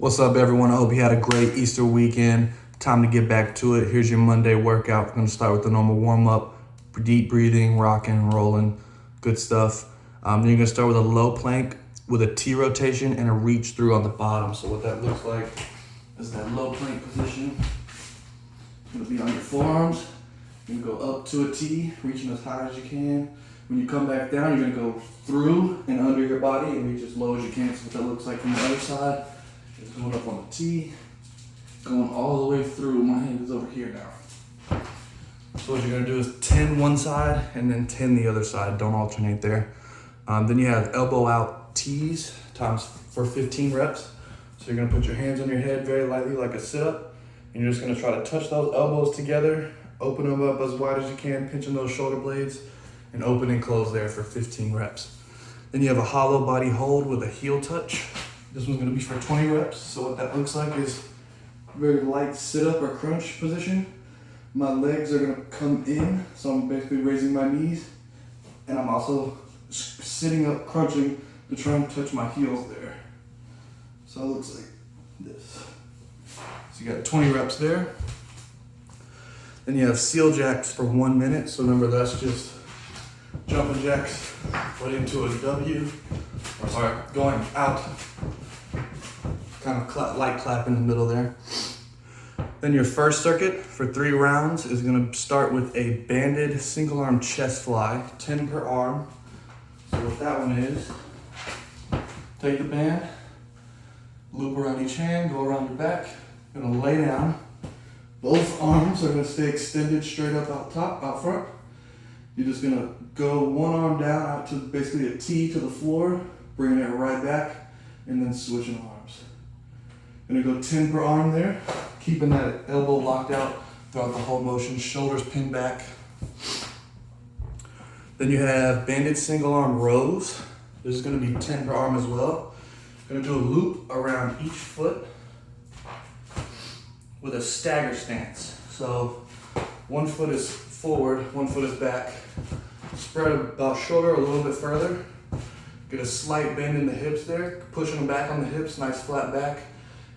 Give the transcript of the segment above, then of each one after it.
What's up, everyone? I hope you had a great Easter weekend. Time to get back to it. Here's your Monday workout. We're going to start with the normal warm-up, deep breathing, rocking and rolling, good stuff. Then you're going to start with a low plank with a T rotation and a reach through on the bottom. So what that looks like is that low plank position. It's going to be on your forearms. You're going to go up to a T, reaching as high as you can. When you come back down, you're going to go through and under your body and reach as low as you can. So what that looks like from the other side. It's going up on the T, going all the way through. My hand is over here now. So what you're going to do is 10 one side and then 10 the other side. Don't alternate there. Then you have elbow out T's times for 15 reps. So you're going to put your hands on your head very lightly like a sit-up. And you're just going to try to touch those elbows together, open them up as wide as you can, pinching those shoulder blades, and open and close there for 15 reps. Then you have a hollow body hold with a heel touch. This one's gonna be for 20 reps. So what that looks like is very light sit-up or crunch position. My legs are gonna come in, so I'm basically raising my knees, and I'm also sitting up, crunching to try and touch my heels there. So it looks like this. So you got 20 reps there. Then you have seal jacks for 1 minute. So remember, that's just jumping jacks right into a W, or sorry, going out, kind of light clap in the middle there. Then your first circuit for 3 rounds is gonna start with a banded single arm chest fly, 10 per arm. So what that one is, take the band, loop around each hand, go around your back, gonna lay down. Both arms are gonna stay extended straight up out top, out front. You're just gonna go one arm down out to basically a T to the floor, bringing it right back, and then switching arms. Gonna go 10 per arm there, keeping that elbow locked out throughout the whole motion, shoulders pinned back. Then you have banded single arm rows. This is gonna be 10 per arm as well. Gonna do a loop around each foot with a stagger stance. So one foot is forward, one foot is back. Spread about shoulder a little bit further. Get a slight bend in the hips there, pushing them back on the hips, nice flat back.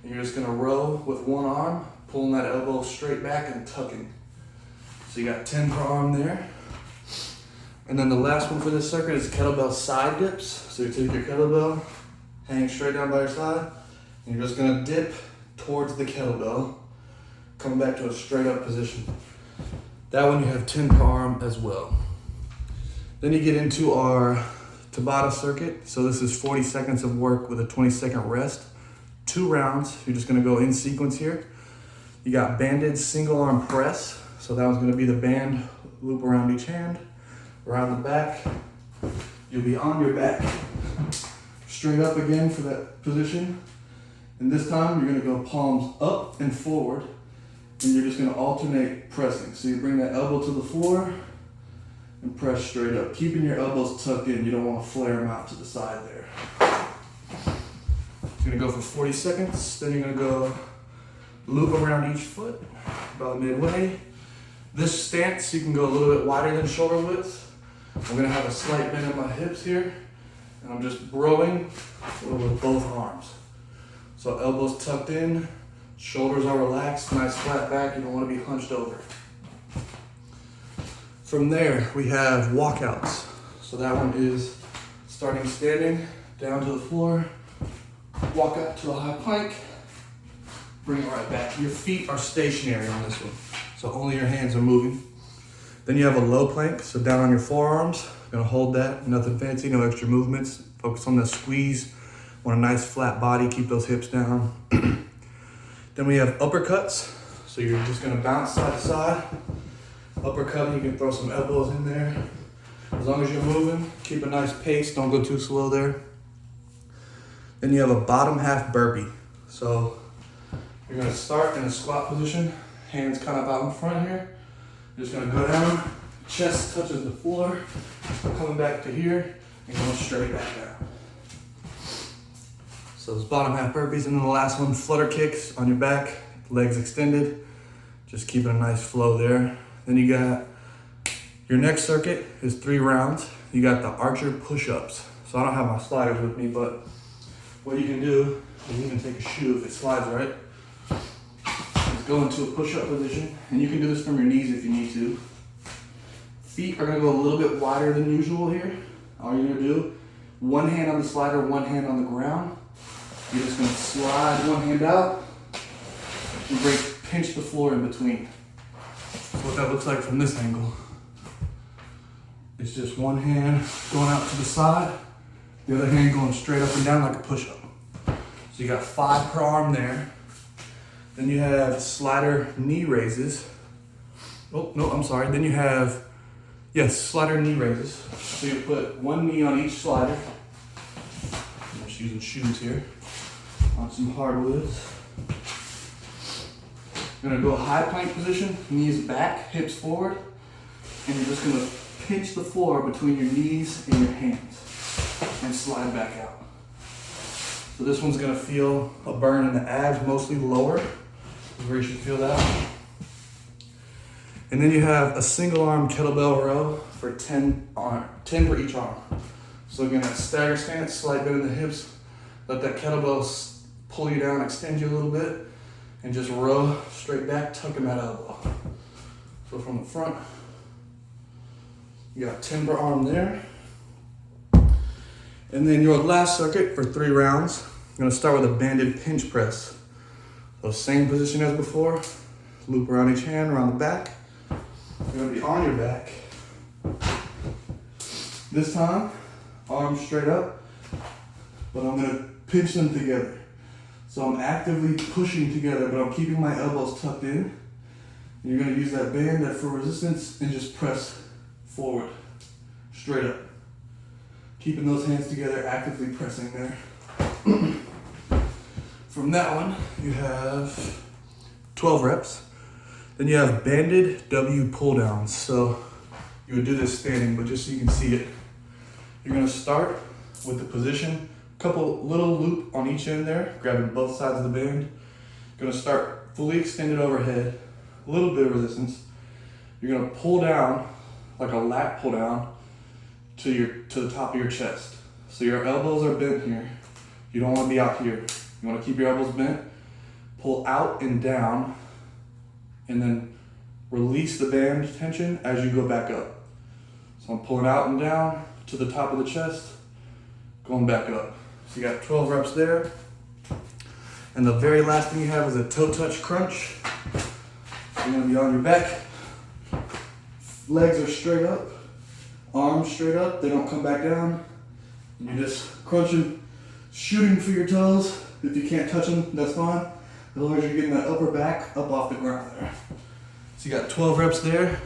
And you're just gonna row with one arm, pulling that elbow straight back and tucking. So you got 10 per arm there. And then the last one for this circuit is kettlebell side dips. So you take your kettlebell, hang straight down by your side, and you're just gonna dip towards the kettlebell, coming back to a straight up position. That one you have 10 per arm as well. Then you get into our Tabata circuit. So this is 40 seconds of work with a 20-second rest. 2 rounds, you're just gonna go in sequence here. You got banded single arm press. So that one's gonna be the band loop around each hand, around the back. You'll be on your back, straight up again for that position. And this time you're gonna go palms up and forward, and you're just gonna alternate pressing. So you bring that elbow to the floor and press straight up, keeping your elbows tucked in. You don't wanna flare them out to the side there. You're gonna go for 40 seconds, then you're gonna go loop around each foot, about midway. This stance, you can go a little bit wider than shoulder width. I'm gonna have a slight bend in my hips here, and I'm just rowing with both arms. So elbows tucked in, shoulders are relaxed, nice flat back. You don't wanna be hunched over. From there, we have walkouts. So that one is starting standing, down to the floor, walk up to a high plank, bring it right back. Your feet are stationary on this one, so only your hands are moving. Then you have a low plank, so down on your forearms, gonna hold that, nothing fancy, no extra movements. Focus on the squeeze, want a nice flat body, keep those hips down. Then we have uppercuts, so you're just gonna bounce side to side. Uppercut, you can throw some elbows in there. As long as you're moving, keep a nice pace, don't go too slow there. Then you have a bottom half burpee. So you're gonna start in a squat position, hands kind of out in front here. You're just gonna go down, chest touches the floor, coming back to here, and going straight back down. So those bottom half burpees, and then the last one, flutter kicks on your back, legs extended. Just keeping a nice flow there. Then you got your next circuit is 3 rounds. You got the archer push-ups. So I don't have my sliders with me, but what you can do You can even take a shoe if it slides right. Just go into a push-up position, and you can do this from your knees if you need to. Feet are gonna go a little bit wider than usual here. All you're gonna do, one hand on the slider, one hand on the ground. You're just gonna slide one hand out and pinch the floor in between. So what that looks like from this angle. It's just one hand going out to the side, the other hand going straight up and down like a push-up. So you got 5 per arm there. Then you have slider knee raises. Oh, no, I'm sorry. Then you have, yes, slider knee raises. So you put one knee on each slider. I'm just using shoes here on some hardwoods. You're gonna go high plank position, knees back, hips forward, and you're just gonna pinch the floor between your knees and your hands and slide back out. So this one's gonna feel a burn in the abs, mostly lower, is where you should feel that. And then you have a single arm kettlebell row for 10 for each arm. So again, that stagger stance, slight bend in the hips, let that kettlebell pull you down, extend you a little bit, and just row straight back, tucking that elbow. So from the front, you got 10 per arm there. And then your last circuit for 3 rounds, you're gonna start with a banded pinch press. So same position as before, loop around each hand, around the back. You're gonna be on your back. This time, arms straight up, but I'm gonna pinch them together. So I'm actively pushing together, but I'm keeping my elbows tucked in. And you're gonna use that band for resistance and just press forward, straight up. Keeping those hands together, actively pressing there. From that one, you have 12 reps. Then you have banded W pull downs. So you would do this standing, but just so you can see it. You're gonna start with the position, couple little loop on each end there, grabbing both sides of the band. You're gonna start fully extended overhead, a little bit of resistance. You're gonna pull down like a lat pull down to the top of your chest. So your elbows are bent here. You don't want to be out here. You want to keep your elbows bent, pull out and down, and then release the band tension as you go back up. So I'm pulling out and down to the top of the chest, going back up. So you got 12 reps there. And the very last thing you have is a toe touch crunch. You're gonna be on your back. Legs are straight up, arms straight up, they don't come back down. You're just crunching, shooting for your toes. If you can't touch them, that's fine. As long as you're getting that upper back up off the ground there. So you got 12 reps there,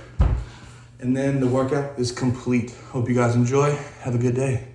and then the workout is complete. Hope you guys enjoy. Have a good day.